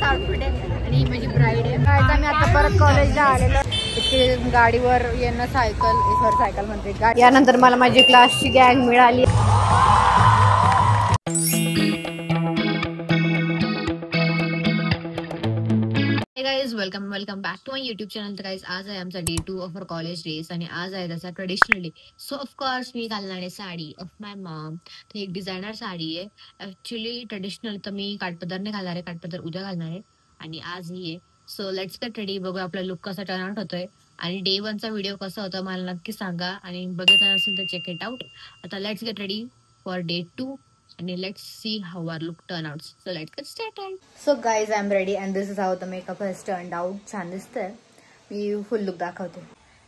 Outfit आहे आणि ही माझी ब्राईड आहे. मी आता परत कॉलेजला आलेलो. इथे गाडीवर येणं सायकल म्हणते. यानंतर मला माझी क्लासची गँग मिळाली. Welcome back to my YouTube channel. तर गाईज आज आहे आमचा day 2 of our college days आणि आज आहे त्याचा ट्रेडिशनल डे. सो ऑफकोर्स मी घालणार आहे साडी ऑफ माय मॉम. तर एक डिझायनर साडी आहे. ॲक्च्युली ट्रेडिशनल तर मी काठपदर नाही घालणार आहे, काठपदर उद्या घालणार आहे आणि आज ही आहे. So let's get ready. बघूया आपला लुक कसा टर्न आउट होतोय आणि डे 1चा व्हिडिओ कसा होता मला नक्की सांगा आणि बघितलं नसेल तर चेक इट आउट. आता let's get ready for day 2 and let's see how our look turn out. So let's get started. So guys, I'm ready and this is how the makeup has turned out. छान दिसतंय. मी फुल look दाखवते.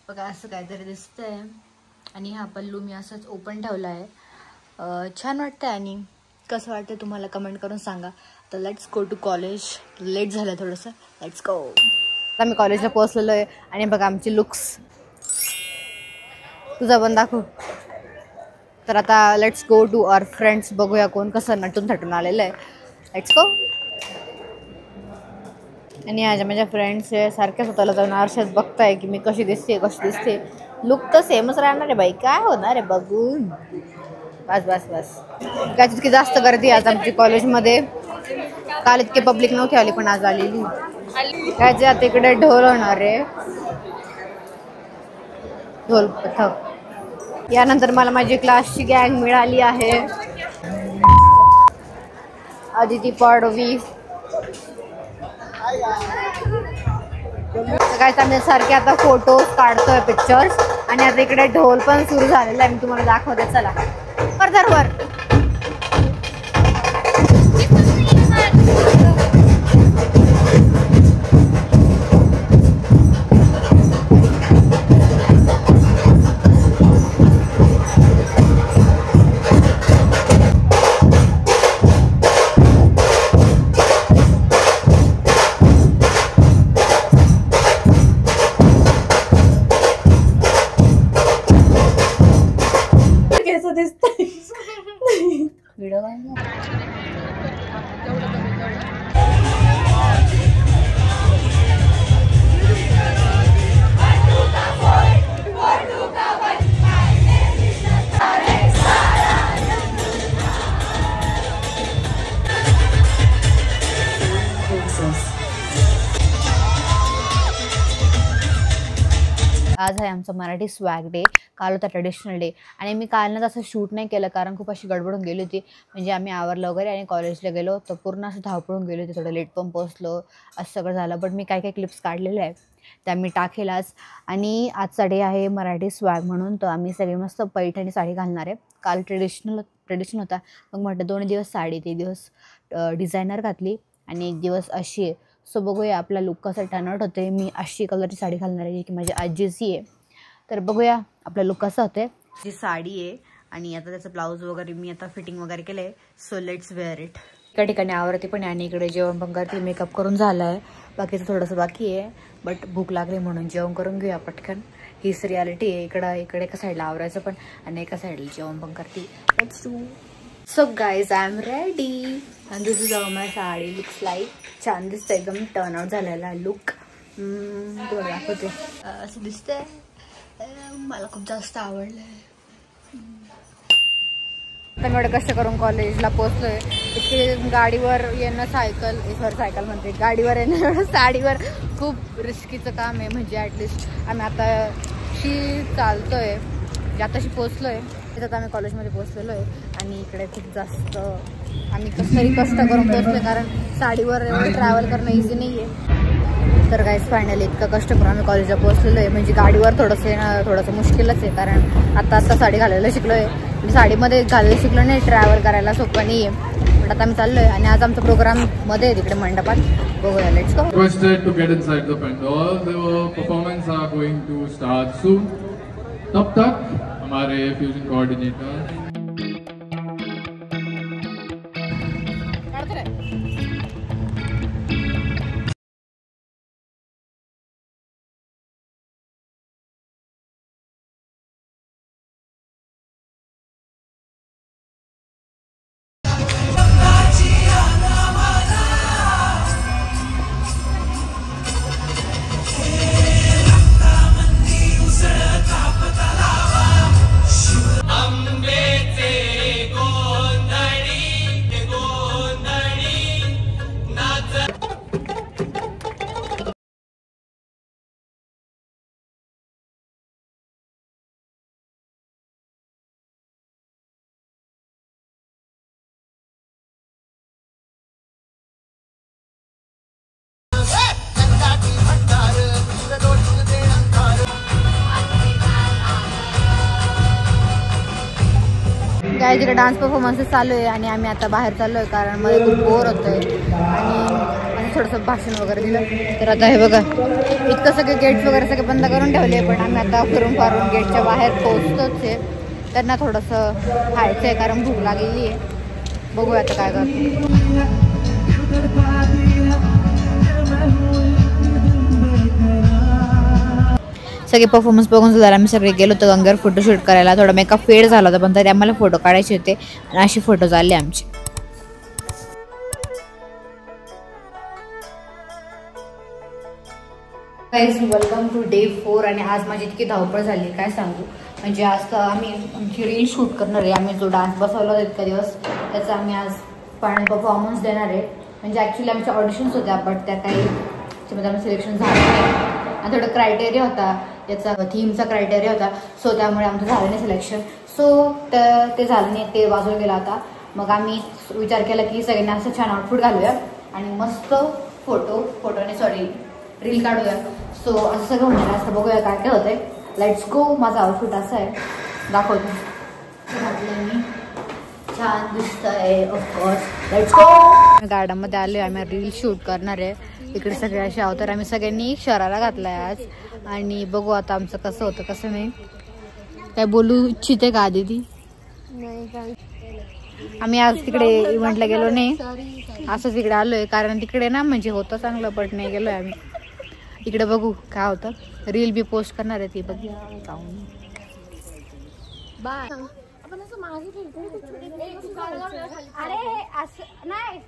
बघा असं काहीतरी दिसतंय आणि हा पल्लू मी असंच ओपन ठेवला आहे. छान वाटतंय आणि कसं वाटतंय तुम्हाला कमेंट करून सांगा. तर let's go to college. Late झालं थोडंसं. Let's go. आता मी कॉलेजला पोहोचलेलो आहे आणि बघा आमचे लुक्स. तुझा पण दाखव. तर आता let's go to our friends. बघूया कोण कसं नटून थटून आलेलं आहे. Let's go. आणि माझ्या फ्रेंड्स सारख्या स्वतःला जाऊन आरशात बघताय की मी कशी दिसते. लुक तर सेमच राहणार आहे बाई. काय होणार आहे बघून. बस काय तितकी जास्त गर्दी आज आमची कॉलेजमध्ये. काल इतके पब्लिक नव्हती आली पण आज आलेली. काय जे आता इकडे ढोल होणार आहे. ढोल पथक. यानंतर मला माझी क्लासची गँग मिळाली आहे. आदिती पाडवी. काय आम्ही सारखे आता फोटोज काढतोय, पिक्चर्स. आणि आता इकडे ढोल पण सुरू झालेला आहे. मी तुम्हाला दाखवते. चला वर. आज आहे आमचा मराठी स्वॅग डे. काल होता ट्रेडिशनल डे आणि मी कालनं असं शूट नाही केलं कारण खूप अशी गडबडून गेली होती. म्हणजे आम्ही आवरलं वगैरे आणि कॉलेजला गेलो तर पूर्ण असं धावपळून गेली होती. थोडं लेट पण पोहोचलो. असं सगळं झालं. बट मी काही क्लिप्स काढलेल्या आहेत त्या मी टाकेल आज. आणि आजचा डे आहे मराठी स्वॅग म्हणून. तर आम्ही सगळे मस्त पैठणी साडी घालणार आहे. काल ट्रेडिशनल होता. मग म्हटलं 2 दिवस साडी, 3 दिवस डिझायनर घातली आणि 1 दिवस अशी आहे. सो बघूया आपला लुक कसा टर्न आउट होते. मी अशी कलरची साडी घालणार आहे की माझी आजीची आहे. तर बघूया आपला लुक कसा होते. जी साडी आहे आणि आता त्याचं ब्लाऊज वगैरे मी आता फिटिंग वगैरे केलं आहे. So let's wear it. एका ठिकाणी आवरते पण आणि इकडे जेवण पण करते. मेकअप करून झाला आहे. बाकीचं थोडंसं बाकी आहे. बट भूक लागली म्हणून जेवण करून घेऊया पटकन. हीच रियालिटी आहे. इकडे एका साईडला आवरायचं पण आणि एका साईडला जेवण पण करते. Let's do. So guys I am ready आणि this is how my sari looks like. छान दिसतं. एकदम टर्न आउट झालेला लुक. तुम्हाला दाखवते. असं दिसतंय. मला खूप जास्त आवडलं. आता मी एवढं कष्ट करून कॉलेजला पोहोचलोय. इथे गाडीवर येणं सायकल म्हणते. गाडीवर येणं एवढं साडीवर खूप रिस्कीचं काम आहे. म्हणजे ॲटलिस्ट आम्ही आताशी चालतोय. आताशी पोचलोय. तिथं आम्ही कॉलेजमध्ये पोहोचलेलो आहे आणि इकडे खूप जास्त आम्ही कसंही कष्ट करून पोहोचलो कारण साडीवर एवढं ट्रॅव्हल करणं इझी नाही आहे. तर गाईज फायनली इतकं कष्ट करून आम्ही कॉलेजला पोहोचलेलो आहे. म्हणजे गाडीवर थोडंसं मुश्किलच आहे कारण आता साडी घालायला शिकलो आहे. म्हणजे साडीमध्ये घालायला शिकलो नाही. ट्रॅव्हल करायला सोपं नाही आहे. पण आता आम्ही चाललो आहे आणि आज आमचा प्रोग्राम मध्ये तिकडे मंडपात. बघूया. Let's go. Requested to get inside the pandal. The performance are going to start soon. तब तक हमारे फ्यूजन कोऑर्डिनेटर काय तिकडे डान्स परफॉर्मन्सेस चालू आहे आणि आम्ही आता बाहेर चाललो आहे कारण मला खूप बोर होतं आहे आणि थोडंसं भाषण वगैरे दिलं. तर आता हे बघा इतकं सगळे गेट्स वगैरे सगळे बंद करून ठेवले पण आम्ही आता करून फारून गेटच्या बाहेर पोहोचतोच आहे. त्यांना थोडंसं खायचं आहे कारण भूक लागलेली आहे. बघूया आता काय करतो. सगळे परफॉर्मन्स बघून झाला आम्ही सगळे गेलो होतो गंगेवर फोटोशूट करायला. थोडा मेकअप फेड झाला होता पण तरी आम्हाला फोटो काढायचे होते आणि असे फोटो झाले आमचे. गाईज वेलकम टू डे 4 आणि आज माझी इतकी धावपळ झाली काय सांगू. म्हणजे आज तर आम्ही आमची रील शूट करणार आहे. आम्ही जो डान्स बसवला होता इतका दिवस त्याचा आम्ही आज फायनल परफॉर्मन्स देणार आहे. म्हणजे ॲक्च्युली आमच्या ऑडिशन्स होत्या बट त्या काही त्याच्यामध्ये आम्ही सिलेक्शन झालं नाही आणि थोडं क्रायटेरिया होता याचा थीमचा क्रायटेरिया होता सो त्यामुळे आमचं झालं नाही सिलेक्शन. सो ते झालं नाही ते वाजवून गेलं आता. मग आम्ही विचार केला की सगळ्यांना असं छान आउटफिट घालूया आणि मस्त फोटोने सॉरी रील काढूया. सो असं सगळं होणार असं बघूया काय काय होतंय. Let's go. माझा आउटफिट असं आहे दाखवतो. घातलं मी छान दिसतंय ऑफकोर्स. Let's go. गार्डनमध्ये आलो आम्ही रील शूट करणार आहे. इकडे सगळे असे आहोत तर आम्ही सगळ्यांनी शरारा घातलाय आज आणि बघू आता आमचं कसं होतं कसं नाही. काय बोलू इच्छिते का आधी ती आम्ही आज तिकडे इव्हेंटला गेलो नाही असंच इकडे आलोय कारण तिकडे ना म्हणजे होतं चांगलं बट नाही गेलोय आम्ही. इकडे बघू काय होतं. रील बी पोस्ट करणार आहे ती बघ जाऊन. बाय. आपण असं मागे फिरतो अरे असं नाही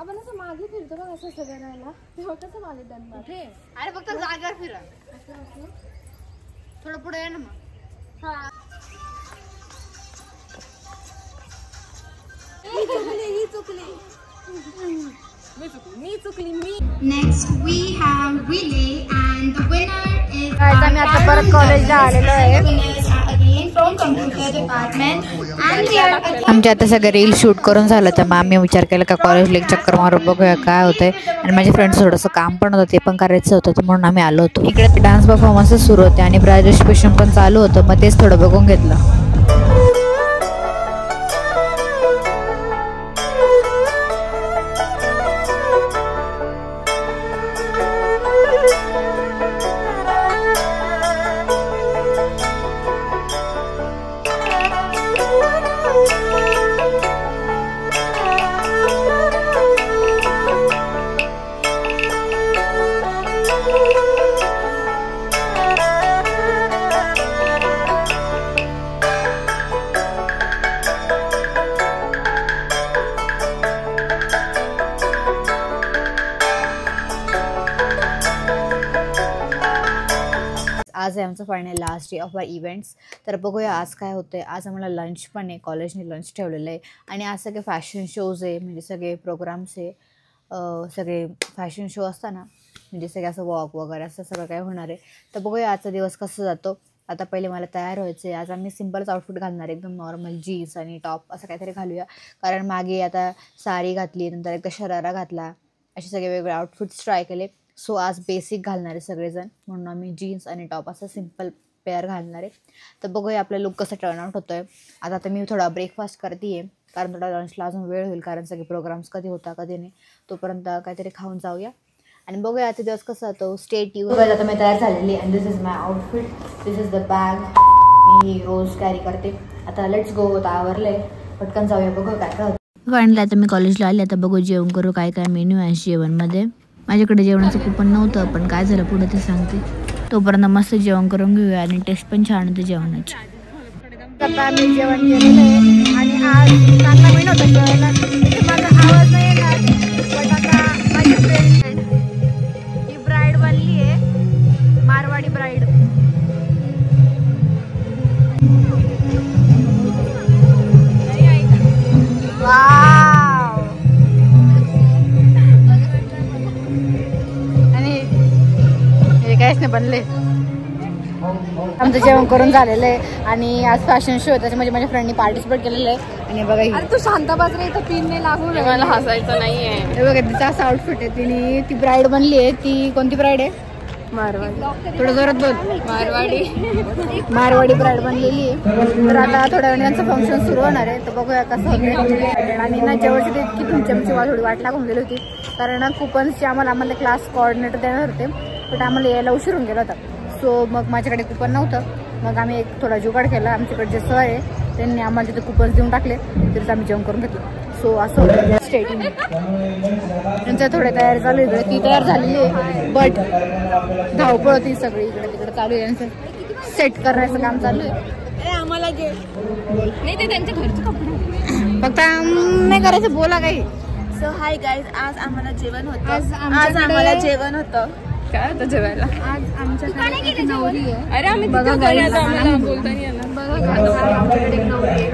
आपण असं मागे फिरतो बघ असं सगळ्यांना तेव्हा कसं मागे त्यांना अरे फक्त जागेवर फिरा थोडं पुढे आहे ना मग. हा ही चुकली Next we have relay and the winner is आम्ही आता परत कॉलेजला आलेलो आहे. from computer department and we are आमचे आता सगळे रील शूट करून झालं तर मग आम्ही विचार केला का कॉलेजला एक चक्कर मारून बघूया काय होतंय. आणि माझ्या फ्रेंड्स थोडंसं काम पण होतं ते पण करायचं होतं तर म्हणून आम्ही आलो होतो. इकडे डान्स परफॉर्मन्सेस सुरू होते आणि ग्रॅज्युएशन पण चालू होतं मग तेच थोडं बघून घेतलं. आज आहे आमचं final last day of our events. तर बघूया आज काय होतं आहे. आज आम्हाला लंच पण आहे कॉलेजने लंच ठेवलेलं आहे आणि आज सगळे फॅशन शोज आहे म्हणजे सगळे प्रोग्राम्स आहे. सगळे फॅशन शो असताना म्हणजे सगळे असं वॉक वगैरे असं सगळं काय होणार आहे. तर बघूया आजचा दिवस कसं जातो. आता पहिले मला तयार व्हायचं आहे. आज आम्ही सिम्पलच आउटफिट घालणार आहे एकदम नॉर्मल जीन्स आणि टॉप असं काहीतरी घालूया कारण मागे आता साडी घातली नंतर एकदा शरारा घातला असे सगळे वेगवेगळे आउटफिट्स ट्राय केले. सो आज बेसिक घालणार आहे सगळेजण म्हणून आम्ही जीन्स आणि टॉप असं सिम्पल पेअर घालणार आहे. तर बघूया आपला लुक कसं टर्नआउट होतं आहे. आता मी थोडा ब्रेकफास्ट करते आहे कारण थोडा लंचला अजून वेळ होईल कारण सगळे प्रोग्राम्स कधी होता कधी नाही तोपर्यंत काहीतरी खाऊन जाऊया आणि बघूया आजचा दिवस कसा होतो. Stay tune. आता मी तयार झालेली आणि this is my outfit. This is the bag मी रोज कॅरी करते. आता लेट्स गो. आता आवरले पटकन जाऊया बघू काय काय होतं. फायनली आता मी कॉलेजला आले. आता बघू जेवण करू काय काय मेन्यू आहे जेवणमध्ये. माझ्याकडे जेवणाचं कुपन नव्हतं पण काय झालं पुढे ते सांगते. तोपर्यंत मस्त जेवण करून घेऊया आणि टेस्ट पण छान होते जेवणाची. आता आम्ही जेवण केलेलं आहे आणि आज चांगला मेनू होता जेवायला. इथे माझा आवाज नाही येणार पण आता माझी फ्रेंड ही ब्राईड बनली आहे मारवाडी ब्राईड. बनले. आमचं जेवण करून झालेलं आहे आणि आज फॅशन शो त्याच्यामध्ये माझ्या फ्रेंडनी पार्टिसिपेट केलेलं आहे आणि बघा तू शांत बस रे इथं पिन नाही लागू मला हसायचं नाहीये. बघा तिचा असं आउटफिट आहे. ती ब्राईड बनली आहे. ती कोणती ब्राईड आहे मारवाडी थोडं जोरात बोल. मारवाडी ब्राईड बनलेली आहे. तर आता थोड्या वेळाने यांचं फंक्शन सुरू होणार आहे. तर बघूया कसं होतं. आणि ना जेवढची इतकी तुमची थोडी वाट लागून गेली होती. कारण कुपन्सचे आम्हाला क्लास कोऑर्डिनेटर देणार होते, पण आम्हाला यायला उशीर होऊन गेला होता. सो मग माझ्याकडे कुपन नव्हतं. मग आम्ही एक थोडा जुगाड केला. आमच्याकडे जे सर आहे त्यांनी आम्हाला तिथे कुपन्स देऊन टाकले. तिथेच आम्ही जेवण करून घेतलं. सो असं स्टेटिंग त्यांच्या थोड्या तयारी चालू आहे. इकडे ती तयार झालेली आहे, बट धावपळ होती सगळी इकडे तिकडे चालू आहे. यांचं सेट करायचं काम चालू आहे. आम्हाला जे नाही ते त्यांच्या घरचे कपडे फक्त नाही करायचं, बोला काही. सो हाय गाईज, आज आम्हाला जेवण होतं. आज आम्हाला जेवण होतं. काय होतं जेवायला? आज आमच्याकडे नवरी आहे. अरे आम्ही बघा आम्हाला बोलता नाही येणार. बघा आमच्याकडे एक नवरी आहे,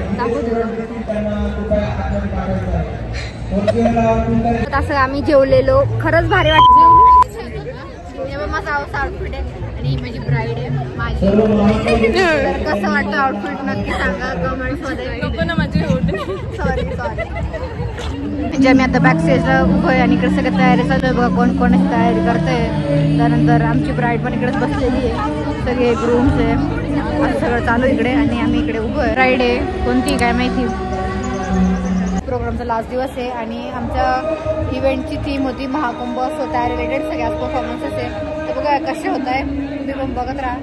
असं आम्ही जेवलेलो. खरंच भारी वाटतं. माझा आउटफिट आहे आणि माझी ब्राईड आहे माझी. तर कसं वाटतं आउटफिट नक्की सांगा कमेंट्स मध्ये. नको ना माझी सॉरी. म्हणजे आम्ही आता बॅक स्टेजला उभं आहे आणि इकडे सगळं तयारी चालू आहे. बघा कोण कोणाची तयारी करते. त्यानंतर आमची ब्राईड पण इकडेच बसलेली आहे. सगळे ग्रूम्स आहे, असं सगळं चालू इकडे आणि आम्ही इकडे उभं आहे. ब्राईड आहे कोणती काय माहिती. प्रोग्रामचा लास्ट दिवस आहे आणि आमच्या इव्हेंटची थीम होती महाकुंभ. सो त्या रिलेटेड सगळ्याच परफॉर्मन्सेस आहे. तर बघा कसे होत आहे, तुम्ही पण बघत राहा.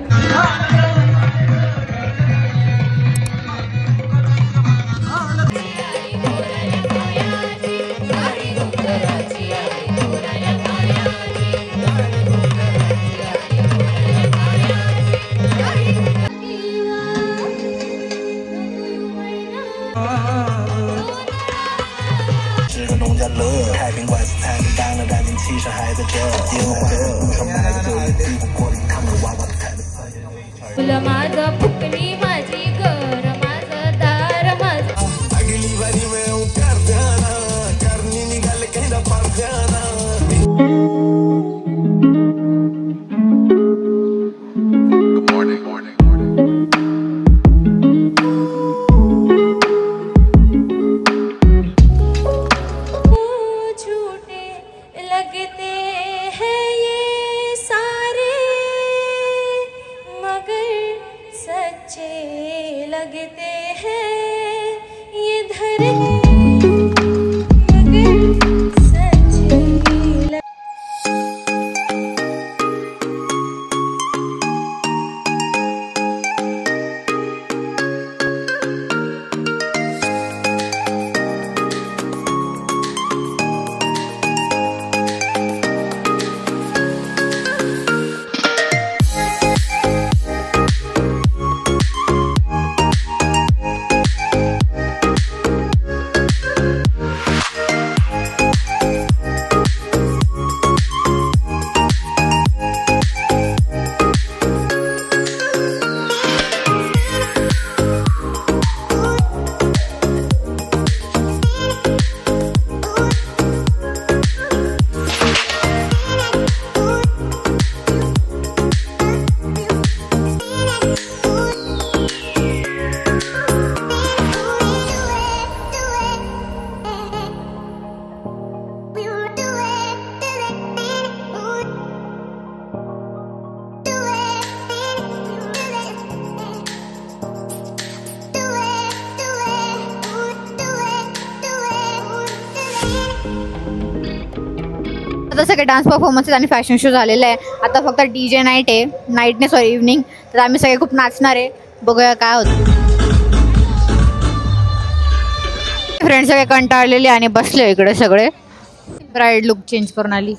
फुलं माझं फुकणी माझी घर माझं दार माझं. झूठे लगते हैं ये सारे मगर सच्चे लगते हैं ये धरती मगर सच्चे आता सगळे डान्स परफॉर्मन्सेस आणि फॅशन शो झालेला आहे. आता फक्त DJ नाईट आहे. नाईटने सॉरी इव्हनिंग. तर आम्ही सगळे खूप नाचणार आहे. बघूया काय होतं. फ्रेंड सगळे कंटाळलेले आणि बसले इकडे सगळे. ब्राईड लुक चेंज करून आली.